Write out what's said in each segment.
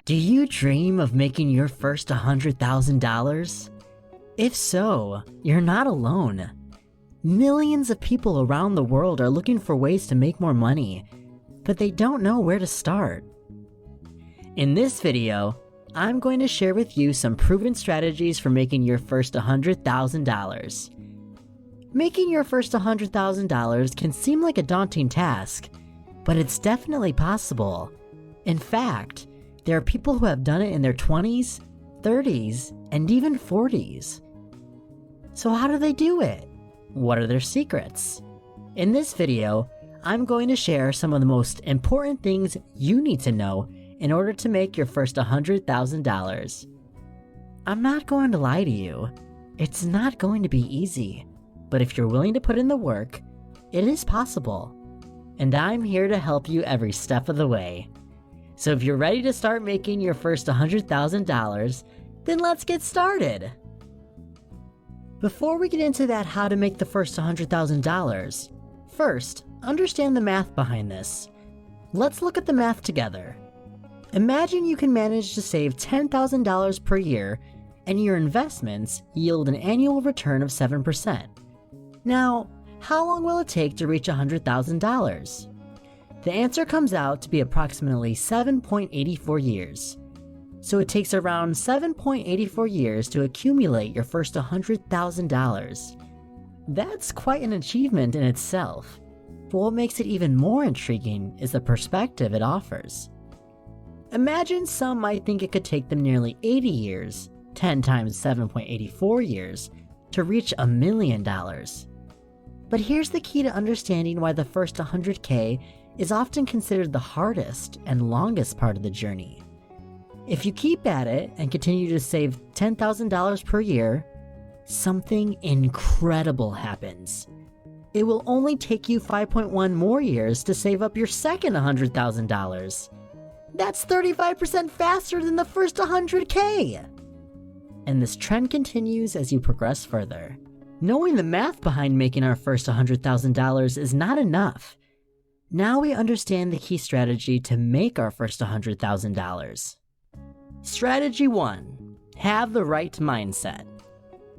Do you dream of making your first $100,000? If so, you're not alone. Millions of people around the world are looking for ways to make more money, but they don't know where to start. In this video, I'm going to share with you some proven strategies for making your first $100,000. Making your first $100,000 can seem like a daunting task, but it's definitely possible. In fact, there are people who have done it in their 20s, 30s, and even 40s. So how do they do it? What are their secrets? In this video, I'm going to share some of the most important things you need to know in order to make your first $100,000. I'm not going to lie to you. It's not going to be easy, but if you're willing to put in the work, it is possible. And I'm here to help you every step of the way. So if you're ready to start making your first $100,000, then let's get started. Before we get into that how to make the first $100,000, first, understand the math behind this. Let's look at the math together. Imagine you can manage to save $10,000 per year and your investments yield an annual return of 7%. Now, how long will it take to reach $100,000? The answer comes out to be approximately 7.84 years. So it takes around 7.84 years to accumulate your first $100,000. That's quite an achievement in itself, but what makes it even more intriguing is the perspective it offers. Imagine some might think it could take them nearly 80 years, 10 times 7.84 years, to reach $1 million. But here's the key to understanding why the first 100K is often considered the hardest and longest part of the journey. If you keep at it and continue to save $10,000 per year, something incredible happens. It will only take you 5.1 more years to save up your second $100,000. That's 35% faster than the first 100K! And this trend continues as you progress further. Knowing the math behind making our first $100,000 is not enough. Now we understand the key strategy to make our first $100,000. Strategy 1. Have the right mindset.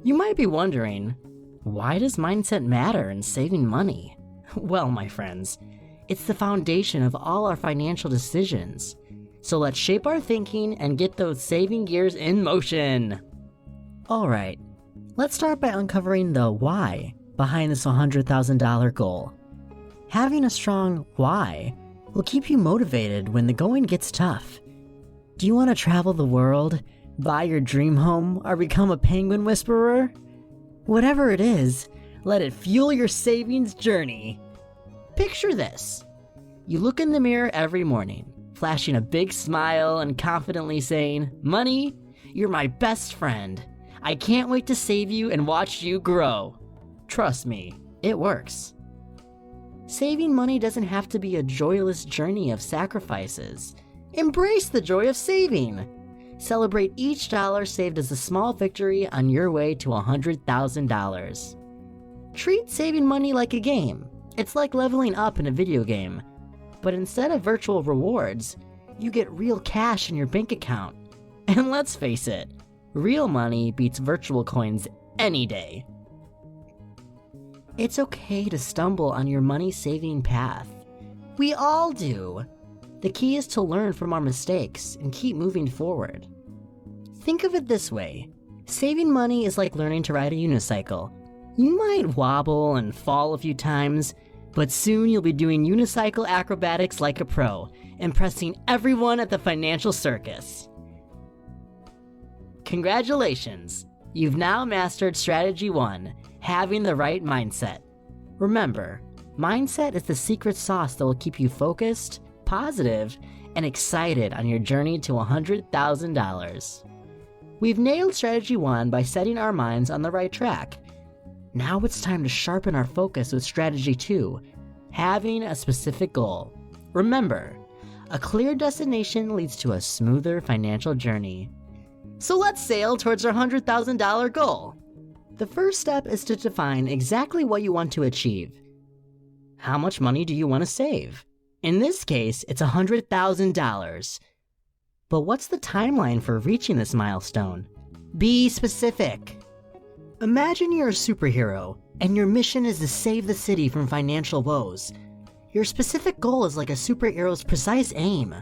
You might be wondering, why does mindset matter in saving money? Well, my friends, it's the foundation of all our financial decisions. So let's shape our thinking and get those saving gears in motion. Alright, let's start by uncovering the why behind this $100,000 goal. Having a strong why will keep you motivated when the going gets tough. Do you want to travel the world, buy your dream home, or become a penguin whisperer? Whatever it is, let it fuel your savings journey. Picture this. You look in the mirror every morning, flashing a big smile and confidently saying, "Money, you're my best friend. I can't wait to save you and watch you grow." Trust me, it works. Saving money doesn't have to be a joyless journey of sacrifices. Embrace the joy of saving. Celebrate each dollar saved as a small victory on your way to $100,000. Treat saving money like a game. It's like leveling up in a video game. But instead of virtual rewards, you get real cash in your bank account. And let's face it, real money beats virtual coins any day. It's okay to stumble on your money-saving path. We all do. The key is to learn from our mistakes and keep moving forward. Think of it this way. Saving money is like learning to ride a unicycle. You might wobble and fall a few times, but soon you'll be doing unicycle acrobatics like a pro, impressing everyone at the financial circus. Congratulations! You've now mastered Strategy 1, having the right mindset. Remember, mindset is the secret sauce that will keep you focused, positive, and excited on your journey to $100,000. We've nailed Strategy 1 by setting our minds on the right track. Now it's time to sharpen our focus with Strategy 2, having a specific goal. Remember, a clear destination leads to a smoother financial journey. So let's sail towards our $100,000 goal. The first step is to define exactly what you want to achieve. How much money do you want to save? In this case, it's $100,000. But what's the timeline for reaching this milestone? Be specific. Imagine you're a superhero, and your mission is to save the city from financial woes. Your specific goal is like a superhero's precise aim.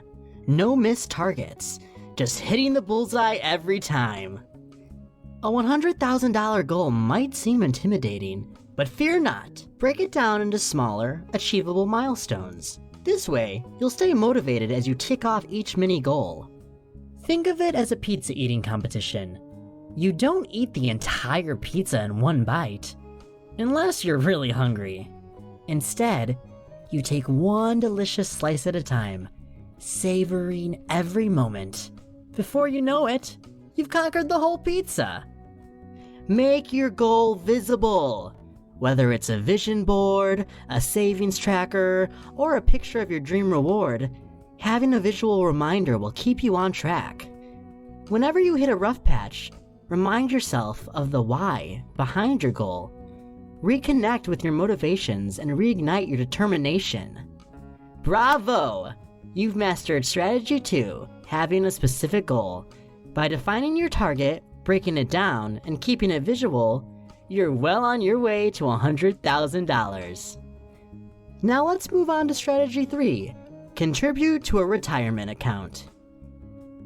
No missed targets, just hitting the bullseye every time. A $100,000 goal might seem intimidating, but fear not. Break it down into smaller, achievable milestones. This way, you'll stay motivated as you tick off each mini goal. Think of it as a pizza eating competition. You don't eat the entire pizza in one bite, unless you're really hungry. Instead, you take one delicious slice at a time, savoring every moment. Before you know it, you've conquered the whole pizza. Make your goal visible. Whether it's a vision board, a savings tracker, or a picture of your dream reward, having a visual reminder will keep you on track. Whenever you hit a rough patch, remind yourself of the why behind your goal. Reconnect with your motivations and reignite your determination. Bravo! You've mastered strategy 2, having a specific goal. By defining your target, breaking it down, and keeping it visual, you're well on your way to $100,000. Now let's move on to strategy 3, contribute to a retirement account.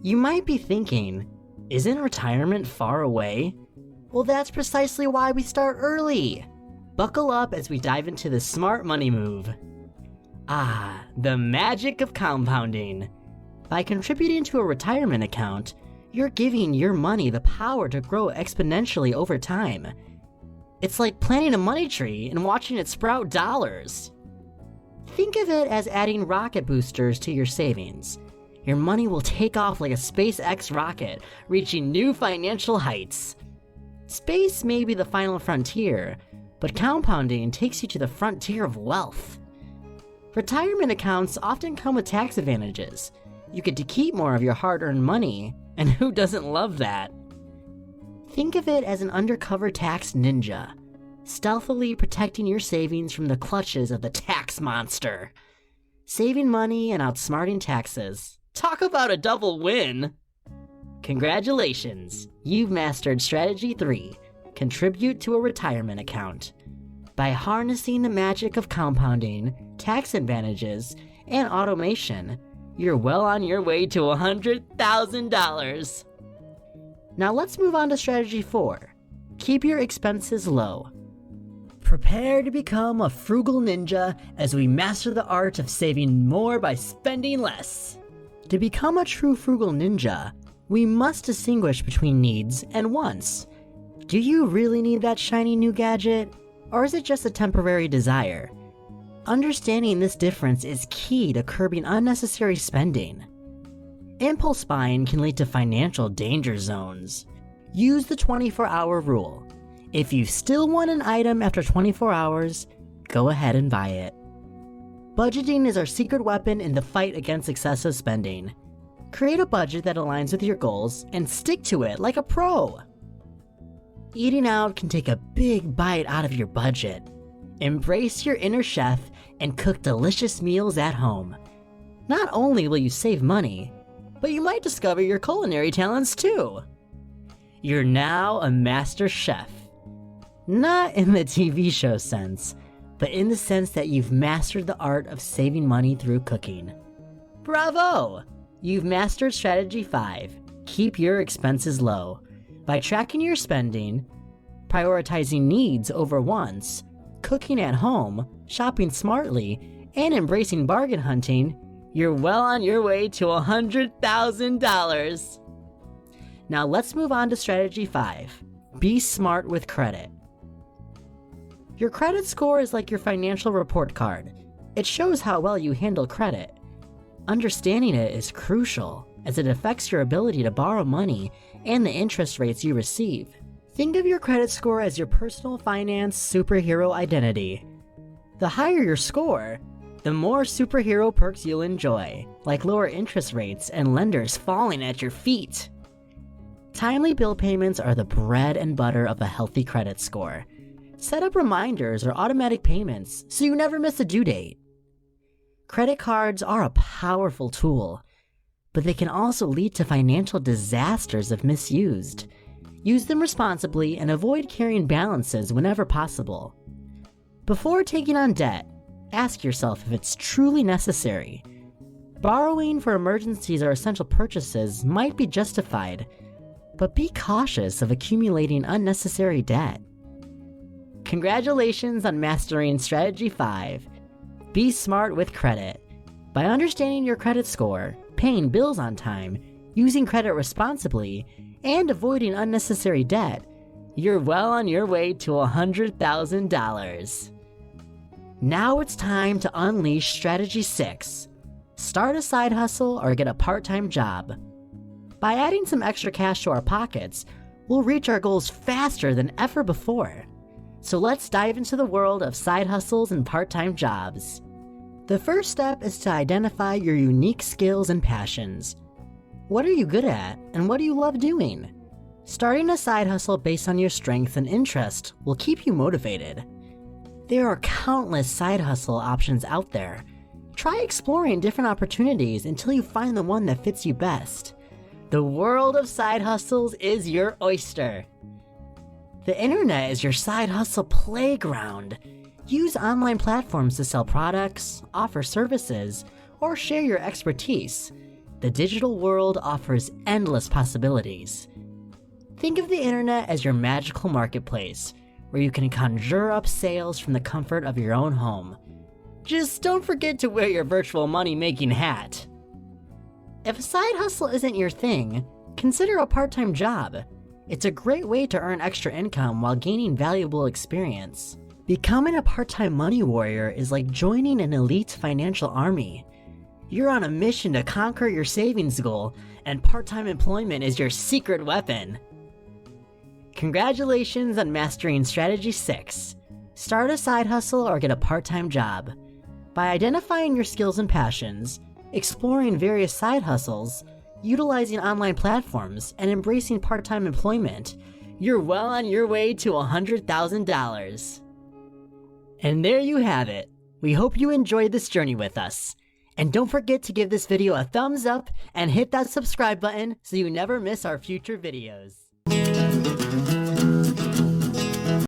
You might be thinking, isn't retirement far away? Well, that's precisely why we start early. Buckle up as we dive into the smart money move. The magic of compounding. By contributing to a retirement account, you're giving your money the power to grow exponentially over time. It's like planting a money tree and watching it sprout dollars. Think of it as adding rocket boosters to your savings. Your money will take off like a SpaceX rocket, reaching new financial heights. Space may be the final frontier, but compounding takes you to the frontier of wealth. Retirement accounts often come with tax advantages. You get to keep more of your hard-earned money, and who doesn't love that? Think of it as an undercover tax ninja, stealthily protecting your savings from the clutches of the tax monster. Saving money and outsmarting taxes. Talk about a double win! Congratulations, you've mastered strategy 3, contribute to a retirement account. By harnessing the magic of compounding, tax advantages, and automation, you're well on your way to $100,000. Now let's move on to strategy 4, keep your expenses low. Prepare to become a frugal ninja as we master the art of saving more by spending less. To become a true frugal ninja, we must distinguish between needs and wants. Do you really need that shiny new gadget? Or is it just a temporary desire? Understanding this difference is key to curbing unnecessary spending. Impulse buying can lead to financial danger zones. Use the 24-hour rule. If you still want an item after 24 hours, go ahead and buy it. Budgeting is our secret weapon in the fight against excessive spending. Create a budget that aligns with your goals and stick to it like a pro. Eating out can take a big bite out of your budget. Embrace your inner chef and cook delicious meals at home. Not only will you save money, but you might discover your culinary talents too. You're now a master chef. Not in the TV show sense, but in the sense that you've mastered the art of saving money through cooking. Bravo! You've mastered strategy 5, keep your expenses low. By tracking your spending, prioritizing needs over wants, cooking at home, shopping smartly, and embracing bargain hunting, you're well on your way to $100,000. Now let's move on to strategy 5, be smart with credit. Your credit score is like your financial report card. It shows how well you handle credit. Understanding it is crucial, as it affects your ability to borrow money and the interest rates you receive. Think of your credit score as your personal finance superhero identity. The higher your score, the more superhero perks you'll enjoy, like lower interest rates and lenders falling at your feet. Timely bill payments are the bread and butter of a healthy credit score. Set up reminders or automatic payments so you never miss a due date. Credit cards are a powerful tool, but they can also lead to financial disasters if misused. Use them responsibly and avoid carrying balances whenever possible. Before taking on debt, ask yourself if it's truly necessary. Borrowing for emergencies or essential purchases might be justified, but be cautious of accumulating unnecessary debt. Congratulations on mastering Strategy 5. Be smart with credit. By understanding your credit score, paying bills on time, using credit responsibly, and avoiding unnecessary debt, you're well on your way to $100,000. Now it's time to unleash Strategy 6. Start a side hustle or get a part-time job. By adding some extra cash to our pockets, we'll reach our goals faster than ever before. So let's dive into the world of side hustles and part-time jobs. The first step is to identify your unique skills and passions. What are you good at, and what do you love doing? Starting a side hustle based on your strengths and interest will keep you motivated. There are countless side hustle options out there. Try exploring different opportunities until you find the one that fits you best. The world of side hustles is your oyster. The internet is your side hustle playground. Use online platforms to sell products, offer services, or share your expertise. The digital world offers endless possibilities. Think of the internet as your magical marketplace, where you can conjure up sales from the comfort of your own home. Just don't forget to wear your virtual money-making hat. If a side hustle isn't your thing, consider a part-time job. It's a great way to earn extra income while gaining valuable experience. Becoming a part-time money warrior is like joining an elite financial army. You're on a mission to conquer your savings goal, and part-time employment is your secret weapon. Congratulations on mastering Strategy 6. Start a side hustle or get a part-time job. By identifying your skills and passions, exploring various side hustles, utilizing online platforms, and embracing part-time employment, you're well on your way to $100,000. And there you have it. We hope you enjoyed this journey with us. And don't forget to give this video a thumbs up and hit that subscribe button so you never miss our future videos.